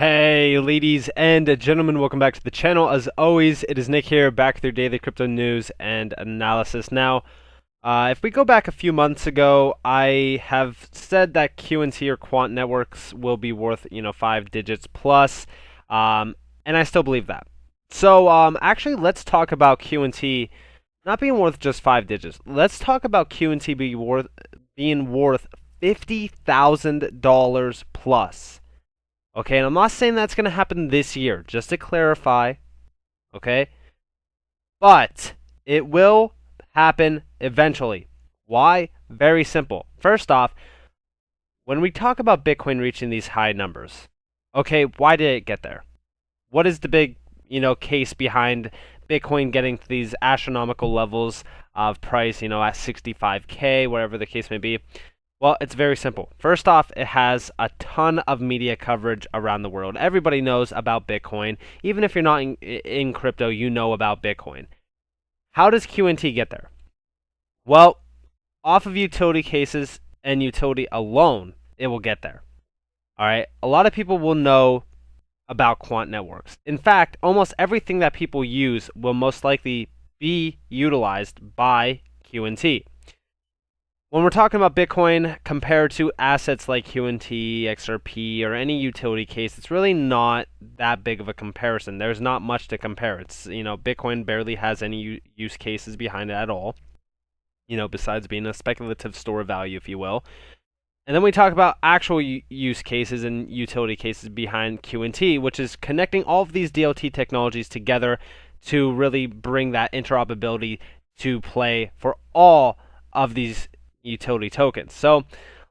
Hey ladies and gentlemen, welcome back to the channel. As always, it is Nick here, back with your daily crypto news and analysis. Now, if we go back a few months ago, I have said that QNT or Quant networks will be worth, 5 digits plus, and I still believe that. So, actually, let's talk about QNT not being worth just 5 digits. Let's talk about QNT being worth $50,000 plus. Okay, and I'm not saying that's going to happen this year, just to clarify, okay? But it will happen eventually. Why? Very simple. First off, when we talk about Bitcoin reaching these high numbers, okay, why did it get there? What is the big, case behind Bitcoin getting to these astronomical levels of price, at 65K, whatever the case may be? Well, it's very simple. First off, it has a ton of media coverage around the world. Everybody knows about Bitcoin. Even if you're not in crypto, you know about Bitcoin. How does QNT get there? Well, off of utility cases and utility alone, it will get there. All right. A lot of people will know about quant networks. In fact, almost everything that people use will most likely be utilized by QNT. When we're talking about Bitcoin compared to assets like QNT, XRP, or any utility case, it's really not that big of a comparison. There's not much to compare. It's, Bitcoin barely has any use cases behind it at all, besides being a speculative store of value, if you will. And then we talk about actual use cases and utility cases behind QNT, which is connecting all of these DLT technologies together to really bring that interoperability to play for all of these utility tokens. So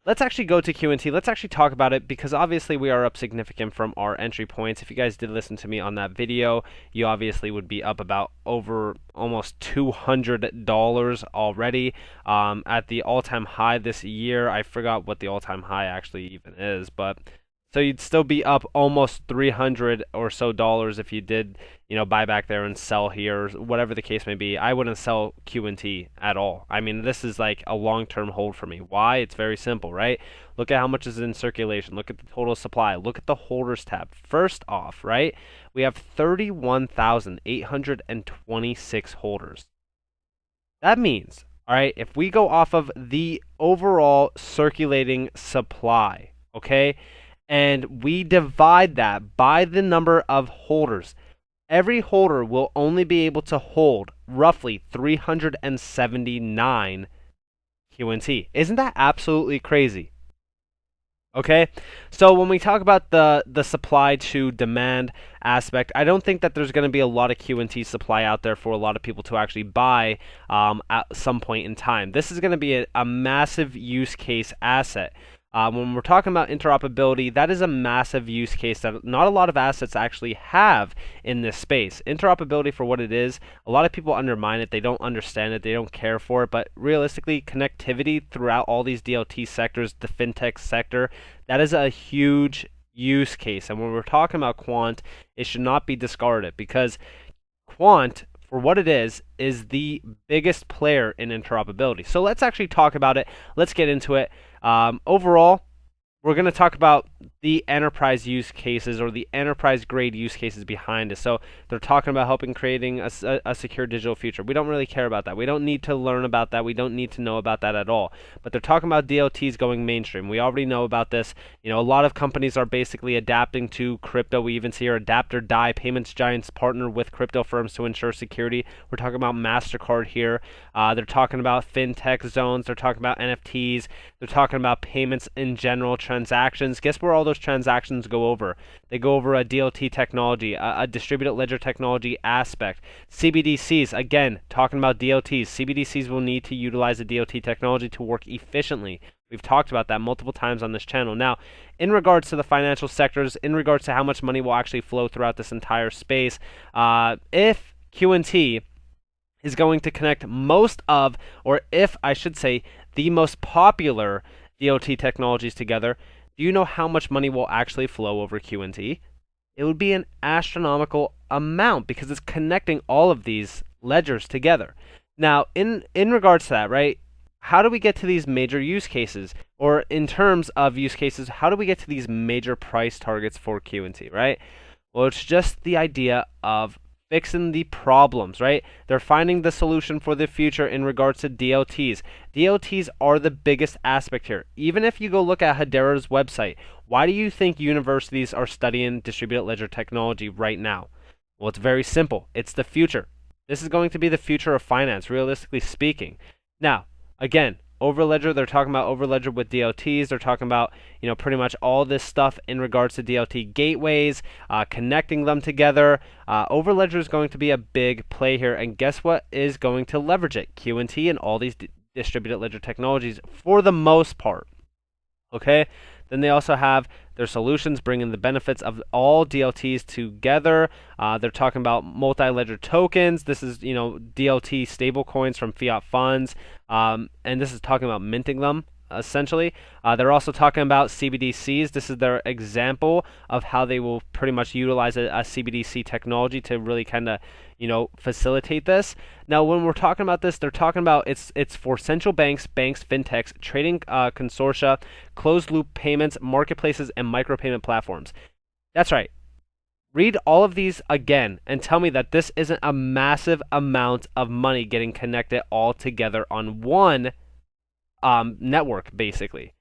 let's actually go to QNT. Let's actually talk about it because obviously we are up significant from our entry points. If you guys did listen to me on that video, you obviously would be up about over almost $200 already at the all-time high this year. I forgot what the all-time high actually even is, but so you'd still be up almost $300 or so if you did, buy back there and sell here, whatever the case may be. I wouldn't sell QNT at all. I mean, this is like a long-term hold for me. Why? It's very simple, right? Look at how much is in circulation. Look at the total supply. Look at the holders tab. First off, right, we have 31,826 holders. That means, all right, if we go off of the overall circulating supply, okay, and we divide that by the number of holders, every holder will only be able to hold roughly 379 QNT. Isn't that absolutely crazy? Okay, so when we talk about the supply to demand aspect, I don't think that there's going to be a lot of QNT supply out there for a lot of people to actually buy at some point in time. This is going to be a massive use case asset. When we're talking about interoperability, that is a massive use case that not a lot of assets actually have in this space. Interoperability, for what it is, a lot of people undermine it. They don't understand it. They don't care for it. But realistically, connectivity throughout all these DLT sectors, the fintech sector, that is a huge use case. And when we're talking about Quant, it should not be discarded because Quant, for what it is the biggest player in interoperability. So let's actually talk about it. Let's get into it. Overall, we're going to talk about the enterprise use cases or the enterprise grade use cases behind it. So they're talking about helping creating a secure digital future. We don't really care about that. We don't need to learn about that. We don't need to know about that at all. But they're talking about DLTs going mainstream. We already know about this. A lot of companies are basically adapting to crypto. We even see our adapt or die payments giants partner with crypto firms to ensure security. We're talking about MasterCard here. They're talking about fintech zones. They're talking about NFTs. They're talking about payments in general, transactions. Guess where all those transactions go over? They go over a DLT technology, a distributed ledger technology aspect. CBDCs, again, talking about DLTs. CBDCs will need to utilize the DLT technology to work efficiently. We've talked about that multiple times on this channel. Now, in regards to the financial sectors, in regards to how much money will actually flow throughout this entire space, if QNT is going to connect most of, or if I should say, the most popular DLT technologies together, do you know how much money will actually flow over QNT? It would be an astronomical amount because it's connecting all of these ledgers together. Now, in regards to that, right, how do we get to these major use cases or in terms of use cases, how do we get to these major price targets for QNT, right? Well, it's just the idea of fixing the problems, right? They're finding the solution for the future in regards to DLTs. DLTs are the biggest aspect here. Even if you go look at Hedera's website, why do you think universities are studying distributed ledger technology right now? Well, it's very simple. It's the future. This is going to be the future of finance, realistically speaking. Now, again, Overledger, they're talking about Overledger with DLTs. They're talking about, pretty much all this stuff in regards to DLT gateways, connecting them together. Overledger is going to be a big play here, and guess what is going to leverage it? QNT and all these distributed ledger technologies for the most part. Okay? Then they also have their solutions bringing the benefits of all DLTs together. They're talking about multi-ledger tokens. This is, DLT stablecoins from fiat funds. And this is talking about minting them, essentially. They're also talking about CBDCs. This is their example of how they will pretty much utilize a CBDC technology to really kind of, facilitate this. Now, when we're talking about this, they're talking about it's for central banks, fintechs, trading consortia, closed loop payments, marketplaces, and micropayment platforms. That's right. Read all of these again and tell me that this isn't a massive amount of money getting connected all together on one network, basically.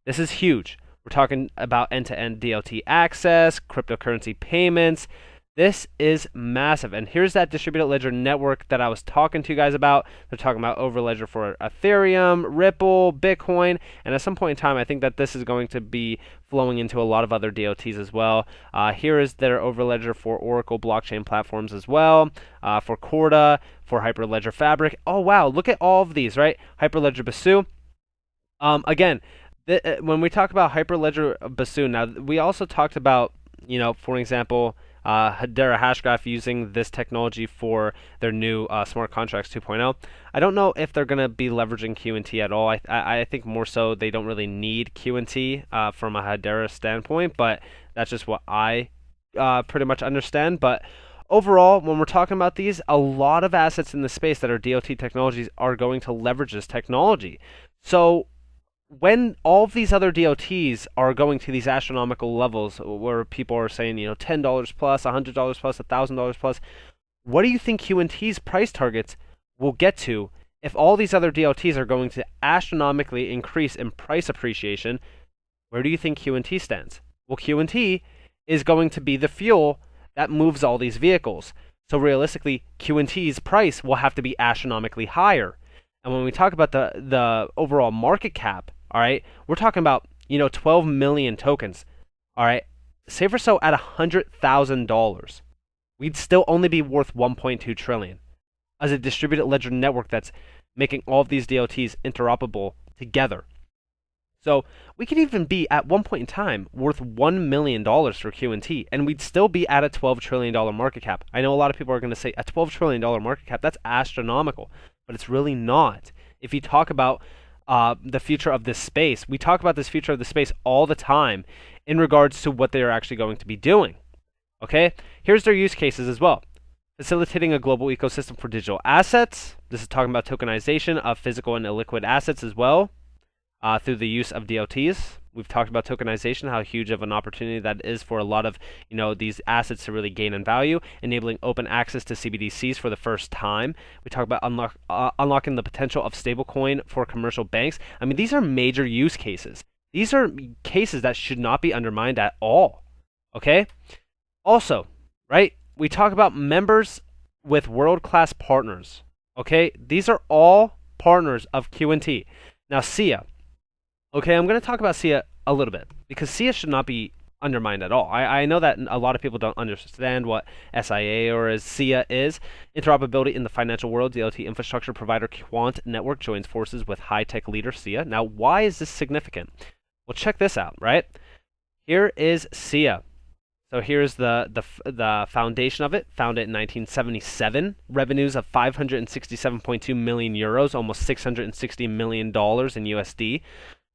This is huge. We're talking about end-to-end DLT access, cryptocurrency payments. This is massive. And here's that distributed ledger network that I was talking to you guys about. They're talking about Overledger for Ethereum, Ripple, Bitcoin. And at some point in time, I think that this is going to be flowing into a lot of other DLTs as well. Here is their Overledger for Oracle blockchain platforms as well, for Corda, for Hyperledger Fabric. Oh, wow. Look at all of these, right? Hyperledger Basu. Again, when we talk about Hyperledger Basu, now we also talked about, for example, Hedera Hashgraph using this technology for their new smart contracts 2.0. I don't know if they're going to be leveraging QNT at all. I think more so they don't really need QNT from a Hedera standpoint, but that's just what I pretty much understand. But overall, when we're talking about these, a lot of assets in the space that are DLT technologies are going to leverage this technology. So when all of these other DLTs are going to these astronomical levels where people are saying, $10 plus, $100 plus, $1,000 plus, what do you think QNT's price targets will get to if all these other DLTs are going to astronomically increase in price appreciation? Where do you think QNT stands? Well, QNT is going to be the fuel that moves all these vehicles. So realistically, QNT's price will have to be astronomically higher. And when we talk about the overall market cap, all right, we're talking about 12 million tokens. All right, say for so at $100,000, we'd still only be worth 1.2 trillion as a distributed ledger network that's making all of these DLTs interoperable together. So we could even be at one point in time worth $1 million for QNT, and we'd still be at a $12 trillion market cap. I know a lot of people are going to say a $12 trillion market cap, that's astronomical, but it's really not. If you talk about the future of this space, we talk about this future of the space all the time in regards to what they are actually going to be doing. Okay, here's their use cases as well. Facilitating a global ecosystem for digital assets. This is talking about tokenization of physical and illiquid assets as well through the use of DLTs. We've talked about tokenization, how huge of an opportunity that is for a lot of these assets to really gain in value, enabling open access to CBDCs for the first time. We talk about unlocking the potential of stablecoin for commercial banks. I mean, these are major use cases. These are cases that should not be undermined at all. Okay? Also, right, we talk about members with world-class partners. Okay? These are all partners of QNT. Now, SIA. Okay, I'm going to talk about SIA a little bit because SIA should not be undermined at all. I know that a lot of people don't understand what SIA or as SIA is. Interoperability in the financial world, DLT infrastructure provider Quant Network joins forces with high-tech leader SIA. Now, why is this significant? Well, check this out, right? Here is SIA. So here's the foundation of it, founded in 1977. Revenues of 567.2 million euros, almost $660 million in USD.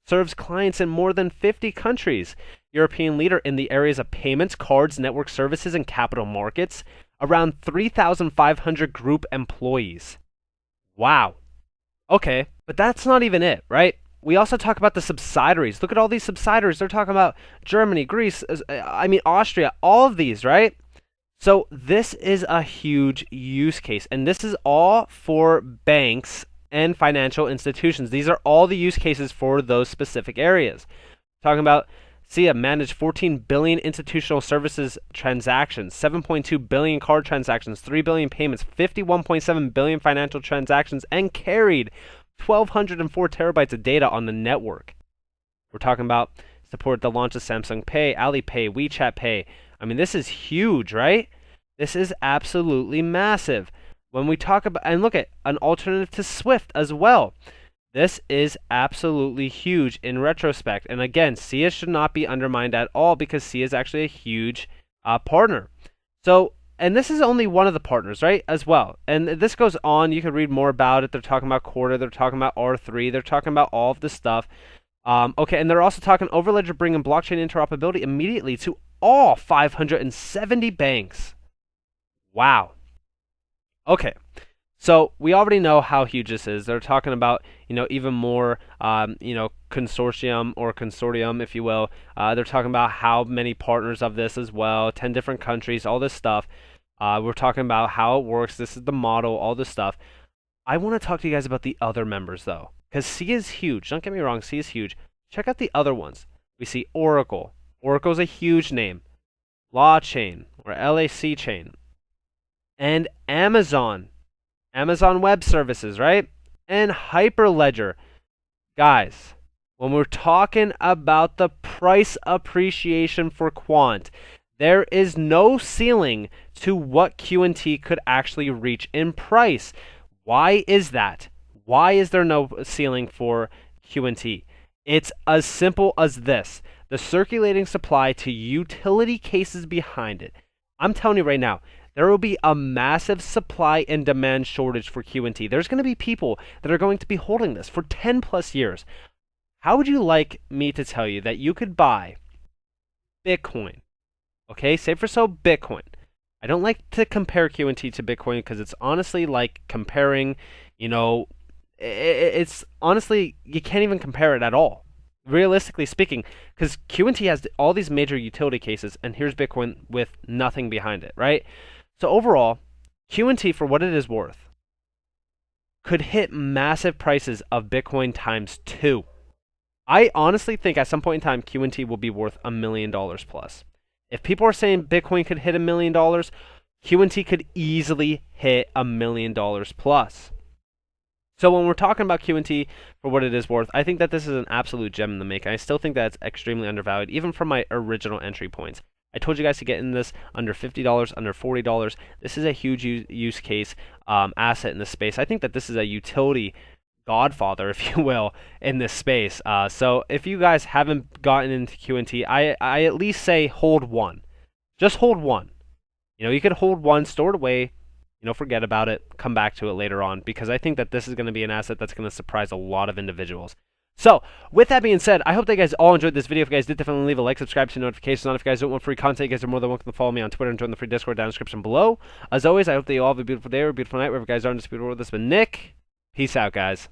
Serves clients in more than 50 countries. European leader in the areas of payments, cards, network services, and capital markets. Around 3,500 group employees. Wow. Okay, but that's not even it, right? we also talk about the subsidiaries. Look at all these subsidiaries. They're talking about Germany, Greece, Austria, all of these, right? So this is a huge use case, and this is all for banks and financial institutions. These are all the use cases for those specific areas. Talking about SIA managed 14 billion institutional services transactions, 7.2 billion card transactions, 3 billion payments, 51.7 billion financial transactions, and carried 1,204 terabytes of data on the network. We're talking about support the launch of Samsung Pay, Alipay, WeChat Pay. I mean, this is huge, right? This is absolutely massive. When we talk about, and look at an alternative to Swift as well. This is absolutely huge in retrospect. And again, SIA should not be undermined at all because SIA is actually a huge partner. So, and this is only one of the partners, right, as well. And this goes on. You can read more about it. They're talking about Corda. They're talking about R3. They're talking about all of this stuff. Okay, and they're also talking Overledger bringing blockchain interoperability immediately to all 570 banks. Wow. Okay. So we already know how huge this is. They're talking about, even more, consortium or consortium, if you will. They're talking about how many partners of this as well, 10 different countries, all this stuff. We're talking about how it works. This is the model, all this stuff. I want to talk to you guys about the other members, though, because SIA is huge. Don't get me wrong, SIA is huge. Check out the other ones. We see Oracle. Oracle's a huge name. LawChain, or LAC Chain. And Amazon. Amazon Web Services, right? And Hyperledger. Guys, when we're talking about the price appreciation for Quant, there is no ceiling to what QNT could actually reach in price. Why is that? Why is there no ceiling for QNT? It's as simple as this. The circulating supply to utility cases behind it. I'm telling you right now, there will be a massive supply and demand shortage for QNT. There's going to be people that are going to be holding this for 10 plus years. How would you like me to tell you that you could buy Bitcoin? Okay, say for so Bitcoin. I don't like to compare QNT to Bitcoin because it's honestly like comparing, it's honestly, you can't even compare it at all. Realistically speaking, because QNT has all these major utility cases, and here's Bitcoin with nothing behind it, right? So overall, QNT, for what it is worth, could hit massive prices of Bitcoin times 2. I honestly think at some point in time, QNT will be worth $1 million plus. If people are saying Bitcoin could hit $1 million, QNT could easily hit $1 million plus. So when we're talking about QNT for what it is worth, I think that this is an absolute gem in the making. I still think that it's extremely undervalued, even from my original entry points. I told you guys to get in this under $50, under $40. This is a huge use case asset in this space. I think that this is a utility godfather, if you will, in this space. So if you guys haven't gotten into QNT, I at least say hold one. Just hold one. You could hold one, store it away, forget about it, come back to it later on, because I think that this is going to be an asset that's going to surprise a lot of individuals. So, with that being said, I hope that you guys all enjoyed this video. If you guys did, definitely leave a like, subscribe to notifications on. If you guys don't want free content, you guys are more than welcome to follow me on Twitter and join the free Discord down in the description below. As always, I hope that you all have a beautiful day or a beautiful night, wherever you guys are in this beautiful world. This has been Nick. Peace out, guys.